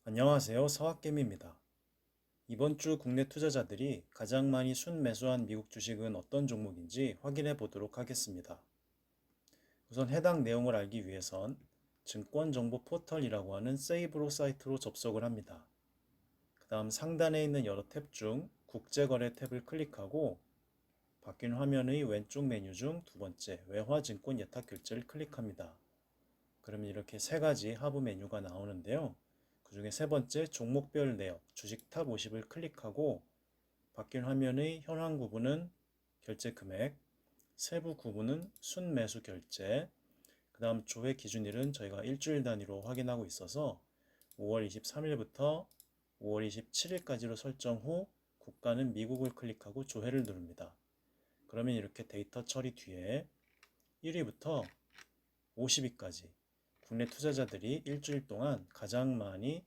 안녕하세요. 서학겜입니다. 이번 주 국내 투자자들이 가장 많이 순매수한 미국 주식은 어떤 종목인지 확인해 보도록 하겠습니다. 우선 해당 내용을 알기 위해선 증권정보 포털이라고 하는 세이브로 사이트로 접속을 합니다. 그 다음 상단에 있는 여러 탭 중 국제거래 탭을 클릭하고 바뀐 화면의 왼쪽 메뉴 중 두 번째 외화증권 예탁결제를 클릭합니다. 그러면 이렇게 세 가지 하부 메뉴가 나오는데요. 그 중에 세 번째 종목별 내역 주식 탑 50을 클릭하고 바뀐 화면의 현황 구분은 결제 금액, 세부 구분은 순매수 결제, 그 다음 조회 기준일은 저희가 일주일 단위로 확인하고 있어서 5월 23일부터 5월 27일까지로 설정 후 국가는 미국을 클릭하고 조회를 누릅니다. 그러면 이렇게 데이터 처리 뒤에 1위부터 50위까지 국내 투자자들이 일주일 동안 가장 많이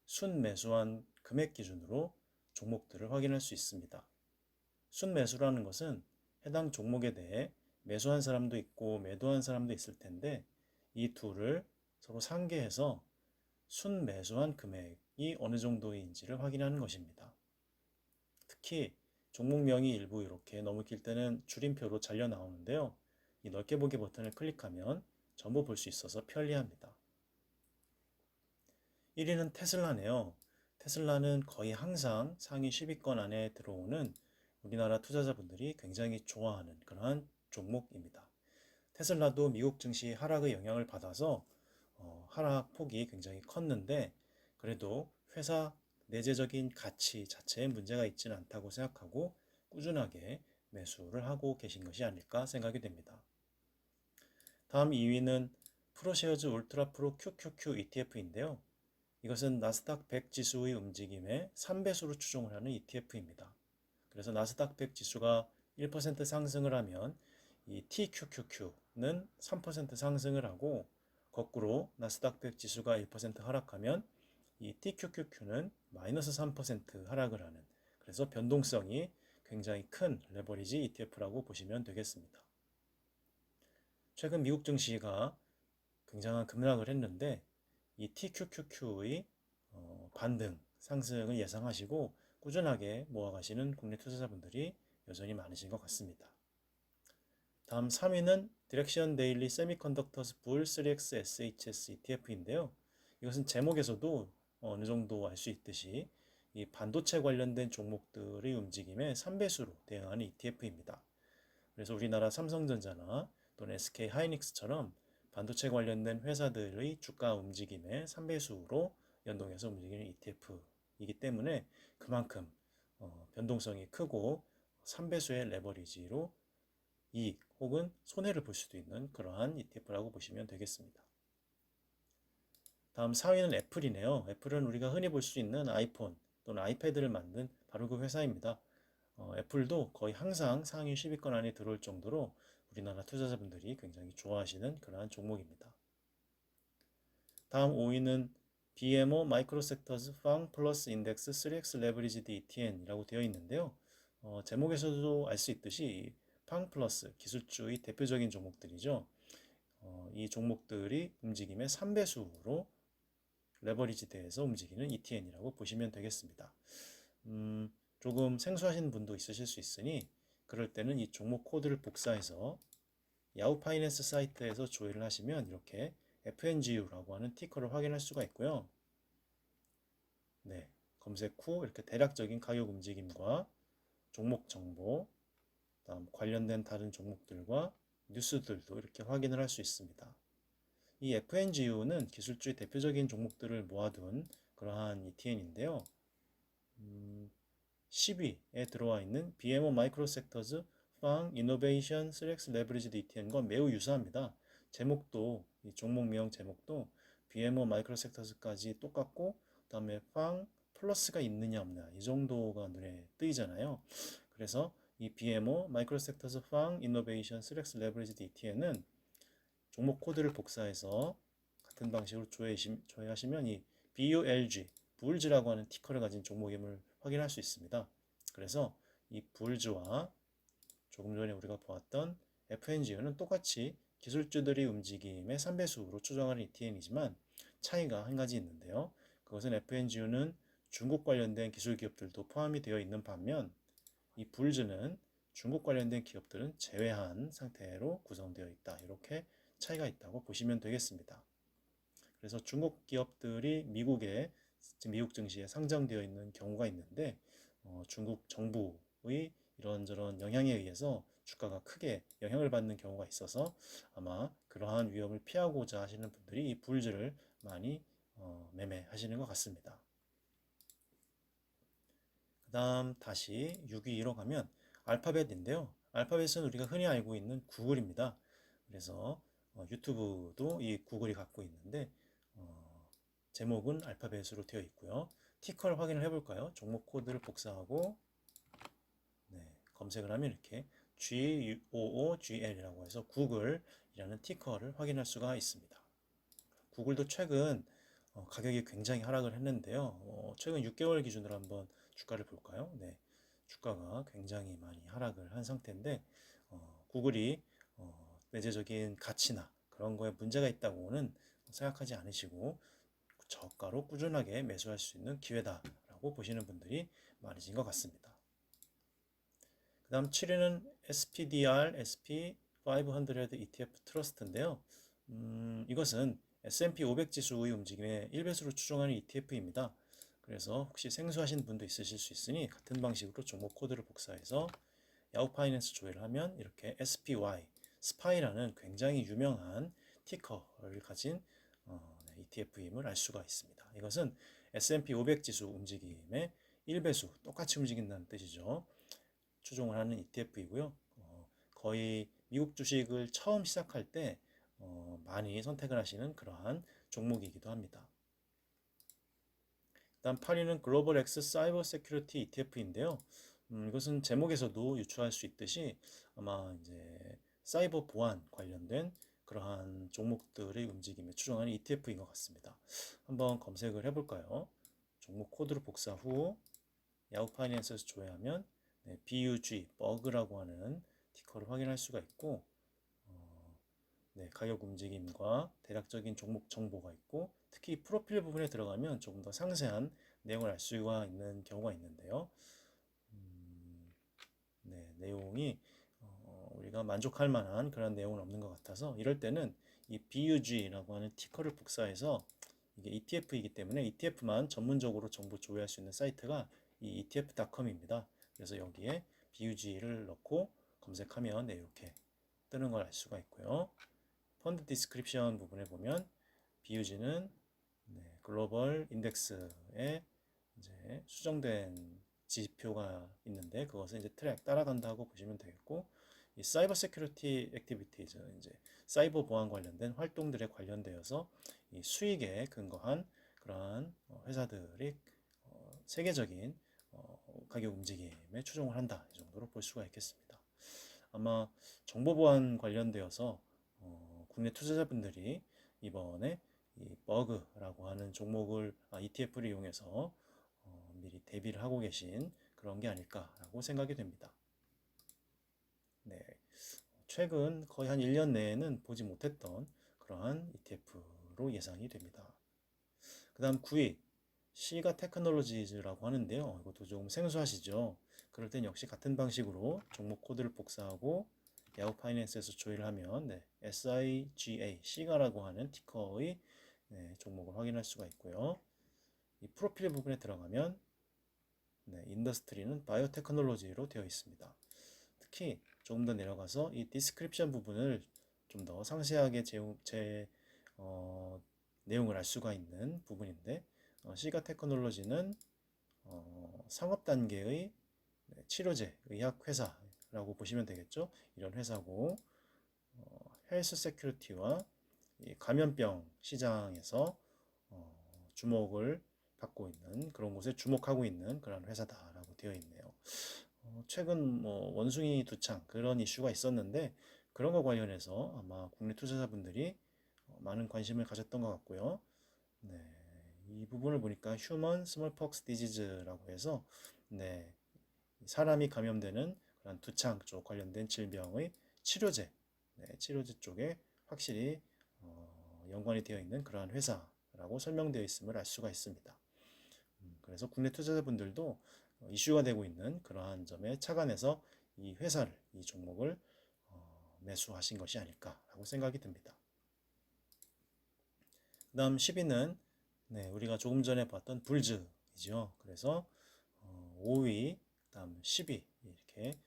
순매수한 금액 기준으로 종목들을 확인할 수 있습니다. 순매수라는 것은 해당 종목에 대해 매수한 사람도 있고 매도한 사람도 있을 텐데 이 둘을 서로 상계해서 순매수한 금액이 어느 정도인지를 확인하는 것입니다. 특히 종목명이 일부 이렇게 너무 길 때는 줄임표로 잘려 나오는데요. 이 넓게 보기 버튼을 클릭하면 전부 볼 수 있어서 편리합니다. 1위는 테슬라네요. 테슬라는 거의 항상 상위 10위권 안에 들어오는 우리나라 투자자분들이 굉장히 좋아하는 그러한 종목입니다. 테슬라도 미국 증시 하락의 영향을 받아서 하락 폭이 굉장히 컸는데 그래도 회사 내재적인 가치 자체에 문제가 있지는 않다고 생각하고 꾸준하게 매수를 하고 계신 것이 아닐까 생각이 됩니다. 다음 2위는 프로쉐어즈 울트라 프로 QQQ ETF인데요. 이것은 나스닥 100 지수의 움직임의 3배수로 추종을 하는 ETF입니다. 그래서 나스닥 100 지수가 1% 상승을 하면 이 TQQQ는 3% 상승을 하고 거꾸로 나스닥 100 지수가 1% 하락하면 이 TQQQ는 마이너스 3% 하락을 하는 그래서 변동성이 굉장히 큰 레버리지 ETF라고 보시면 되겠습니다. 최근 미국 증시가 굉장한 급락을 했는데 이 TQQQ의 반등, 상승을 예상하시고 꾸준하게 모아가시는 국내 투자자분들이 여전히 많으신 것 같습니다. 다음 3위는 디렉션 데일리 세미컨덕터스 불 3X SHS ETF인데요. 이것은 제목에서도 어느 정도 알 수 있듯이 이 반도체 관련된 종목들의 움직임에 3배수로 대응하는 ETF입니다. 그래서 우리나라 삼성전자나 또는 SK 하이닉스처럼 반도체 관련된 회사들의 주가 움직임의 3배수로 연동해서 움직이는 ETF이기 때문에 그만큼 변동성이 크고 3배수의 레버리지로 이익 혹은 손해를 볼 수도 있는 그러한 ETF라고 보시면 되겠습니다. 다음 4위는 애플이네요. 애플은 우리가 흔히 볼 수 있는 아이폰 또는 아이패드를 만든 바로 그 회사입니다. 애플도 거의 항상 상위 10위권 안에 들어올 정도로 우리나라 투자자분들이 굉장히 좋아하시는 그러한 종목입니다. 다음 5위는 BMO 마이크로섹터즈 팡 플러스 인덱스 3X 레버리지드 ETN이라고 되어 있는데요. 제목에서도 알 수 있듯이 팡 플러스 기술주의 대표적인 종목들이죠. 이 종목들이 움직임의 3배수로 레버리지드에서 움직이는 ETN이라고 보시면 되겠습니다. 조금 생소하신 분도 있으실 수 있으니 그럴 때는 이 종목 코드를 복사해서 야후 파이낸스 사이트에서 조회를 하시면 이렇게 FNGU라고 하는 티커를 확인할 수가 있고요. 네, 검색 후 이렇게 대략적인 가격 움직임과 종목 정보, 다음 관련된 다른 종목들과 뉴스들도 이렇게 확인을 할 수 있습니다. 이 FNGU는 기술주의 대표적인 종목들을 모아둔 그러한 ETN인데요. 10위에 들어와 있는 BMO 마이크로섹터즈 팡 이노베이션 3X 레버리지드 ETN과 매우 유사합니다. 제목도 이 종목명 제목도 BMO 마이크로섹터즈까지 똑같고 그다음에 팡 플러스가 있느냐 없느냐 이 정도가 눈에 띄잖아요. 그래서 이 BMO 마이크로섹터즈 팡 이노베이션 3X 레버리지드 ETN은 종목 코드를 복사해서 같은 방식으로 조회하시면 이 BULG, 불즈라고 하는 티커를 가진 종목임을 확인할 수 있습니다. 그래서 이 불즈와 조금 전에 우리가 보았던 FNGU는 똑같이 기술주들이 움직임의 3배수로 추정하는 ETN이지만 차이가 한 가지 있는데요. 그것은 FNGU는 중국 관련된 기술 기업들도 포함이 되어 있는 반면 이 불즈는 중국 관련된 기업들은 제외한 상태로 구성되어 있다. 이렇게 차이가 있다고 보시면 되겠습니다. 그래서 중국 기업들이 미국 증시에 상장되어 있는 경우가 있는데 중국 정부의 이런저런 영향에 의해서 주가가 크게 영향을 받는 경우가 있어서 아마 그러한 위험을 피하고자 하시는 분들이 이 불즈를 많이 매매하시는 것 같습니다. 그 다음 다시 6위로 가면 알파벳인데요. 알파벳은 우리가 흔히 알고 있는 구글입니다. 그래서 유튜브도 이 구글이 갖고 있는데 제목은 알파벳으로 되어 있고요. 티커를 확인을 해볼까요? 종목 코드를 복사하고 검색을 하면 이렇게 GOOGL이라고 해서 구글이라는 티커를 확인할 수가 있습니다. 구글도 최근 가격이 굉장히 하락을 했는데요. 최근 6개월 기준으로 한번 주가를 볼까요? 네, 주가가 굉장히 많이 하락을 한 상태인데 구글이 내재적인 가치나 그런 거에 문제가 있다고는 생각하지 않으시고 저가로 꾸준하게 매수할 수 있는 기회다라고 보시는 분들이 많으신 것 같습니다. 그 다음 7위는 SPDR SP500 ETF 트러스트인데요. 이것은 S&P 500 지수의 움직임의 1배수로 추정하는 ETF입니다. 그래서 혹시 생소하신 분도 있으실 수 있으니 같은 방식으로 종목 코드를 복사해서 야후 파이낸스 조회를 하면 이렇게 SPY, 스파이라는 굉장히 유명한 티커를 가진 ETF임을 알 수가 있습니다. 이것은 S&P 500 지수 움직임의 1배수 똑같이 움직인다는 뜻이죠. 추종을 하는 ETF이고요. 거의 미국 주식을 처음 시작할 때 많이 선택을 하시는 그러한 종목이기도 합니다. 다음 8위는 글로벌 X 사이버 세큐리티 ETF인데요. 이것은 제목에서도 유추할 수 있듯이 아마 이제 사이버 보안 관련된 그러한 종목들의 움직임에 추종하는 ETF인 것 같습니다. 한번 검색을 해볼까요? 종목 코드를 복사 후 야후 파이낸스에서 조회하면 BUG, 버그라고 하는 티커를 확인할 수가 있고 가격 움직임과 대략적인 종목 정보가 있고 특히 프로필 부분에 들어가면 조금 더 상세한 내용을 알 수가 있는 경우가 있는데요. 내용이 우리가 만족할 만한 그런 내용은 없는 것 같아서 이럴 때는 이 BUG라고 하는 티커를 복사해서 이게 ETF이기 때문에 ETF만 전문적으로 정보 조회할 수 있는 사이트가 이 ETF.com입니다. 그래서 여기에 BUG를 넣고 검색하면 이렇게 뜨는 걸 알 수가 있고요. 펀드 디스크립션 부분에 보면 BUG는 글로벌 인덱스에 이제 수정된 지표가 있는데 그것을 이제 트랙 따라간다고 보시면 되겠고 이 사이버 세큐리티 액티비티즈 이제 사이버 보안 관련된 활동들에 관련되어서 이 수익에 근거한 그러한 회사들이 세계적인 가격 움직임에 추종을 한다 이 정도로 볼 수가 있겠습니다. 아마 정보 보안 관련되어서 국내 투자자분들이 이번에 이 버그라고 하는 종목을 ETF를 이용해서 미리 대비를 하고 계신 그런 게 아닐까라고 생각이 됩니다. 네, 최근 거의 한 1년 내에는 보지 못했던 그러한 ETF로 예상이 됩니다. 그 다음 9위 시가 테크놀로지즈라고 하는데요. 이것도 조금 생소하시죠? 그럴 땐 역시 같은 방식으로 종목 코드를 복사하고 야후 파이낸스에서 조회를 하면 SIGA, 시가라고 하는 티커의 종목을 확인할 수가 있고요. 이 프로필 부분에 들어가면 인더스트리는 바이오테크놀로지로 되어 있습니다. 특히 조금 더 내려가서 이 디스크립션 부분을 좀 더 상세하게 내용을 알 수가 있는 부분인데 시가 테크놀로지는 상업 단계의 치료제 의학 회사라고 보시면 되겠죠. 이런 회사고 헬스 세큐리티와 감염병 시장에서 주목을 받고 있는 그런 곳에 주목하고 있는 그런 회사다라고 되어 있네요. 최근 뭐 원숭이 두창 그런 이슈가 있었는데 그런 거 관련해서 아마 국내 투자자분들이 많은 관심을 가졌던 것 같고요. 이 부분을 보니까 휴먼 스몰폭스 디지즈라고 해서 사람이 감염되는 그런 두창 쪽 관련된 질병의 치료제, 치료제 쪽에 확실히 연관이 되어 있는 그러한 회사라고 라고 설명되어 있음을 알 수가 있습니다. 그래서 국내 투자자분들도 이슈가 되고 있는 그러한 점에 착안해서 이 회사를, 이 종목을 매수하신 것이 아닐까라고 생각이 듭니다. 그 다음 10위는 우리가 조금 전에 봤던 불즈이죠. 그래서 5위, 그 다음 10위 이렇게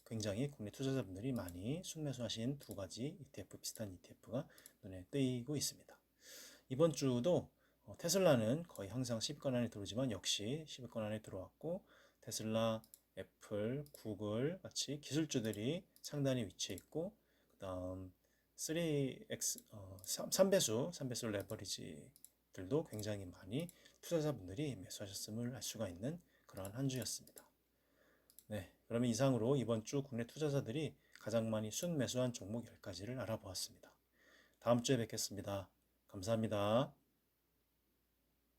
굉장히 국내 투자자분들이 많이 순매수하신 두 가지 ETF, 비슷한 ETF가 눈에 띄고 있습니다. 이번 주도 테슬라는 거의 항상 10위권 안에 들어오지만 역시 10위권 안에 들어왔고, 테슬라, 애플, 구글 같이 기술주들이 상단에 위치해 있고, 그 다음 3X, 3배수 레버리지들도 굉장히 많이 투자자분들이 매수하셨음을 알 수가 있는 그러한 한 주였습니다. 네, 그러면 이상으로 이번 주 국내 투자자들이 가장 많이 순매수한 종목 10가지를 알아보았습니다. 다음 주에 뵙겠습니다. 감사합니다.